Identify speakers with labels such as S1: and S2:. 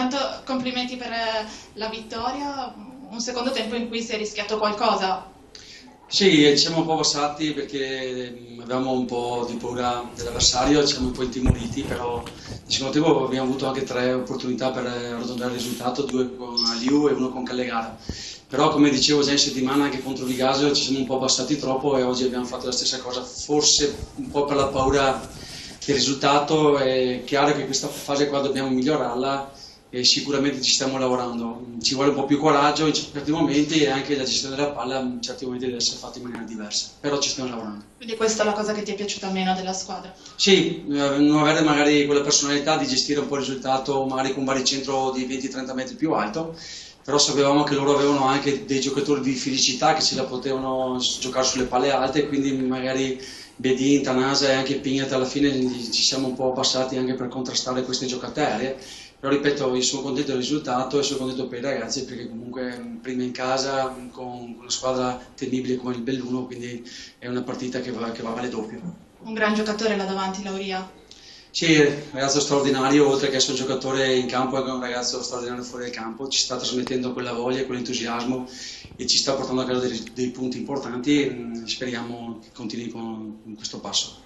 S1: intanto complimenti per la vittoria, un secondo tempo in cui si è rischiato qualcosa.
S2: Sì, ci siamo un po' passati perché avevamo un po' di paura dell'avversario, ci siamo un po' intimoriti, però nel secondo tempo abbiamo avuto anche tre opportunità per arrotondare il risultato, due con Aliu e uno con Callegara. Però come dicevo già in settimana anche contro Vigasio ci siamo un po' passati troppo e oggi abbiamo fatto la stessa cosa, forse un po' per la paura del risultato. È chiaro che questa fase qua dobbiamo migliorarla e sicuramente ci stiamo lavorando. Ci vuole un po' più coraggio in certi momenti e anche la gestione della palla in certi momenti deve essere fatta in maniera diversa, però ci stiamo lavorando.
S1: Quindi questa è la cosa che ti è piaciuta meno della squadra.
S2: Sì, non avere magari quella personalità di gestire un po' il risultato magari con un baricentro di 20-30 metri più alto, però sapevamo che loro avevano anche dei giocatori di fisicità che ce la potevano giocare sulle palle alte, quindi magari Bedin, Tanasa e anche Pignat alla fine ci siamo un po' passati anche per contrastare queste giocate aeree. Però ripeto, io sono contento del risultato e sono contento per i ragazzi perché comunque prima in casa con una squadra temibile come il Belluno, quindi è una partita che vale doppio.
S1: Un gran giocatore là davanti, Lauria.
S2: Sì, un ragazzo straordinario, oltre che essere un giocatore in campo, è anche un ragazzo straordinario fuori dal campo, ci sta trasmettendo quella voglia, quell'entusiasmo e ci sta portando a casa dei punti importanti. Speriamo che continui con questo passo.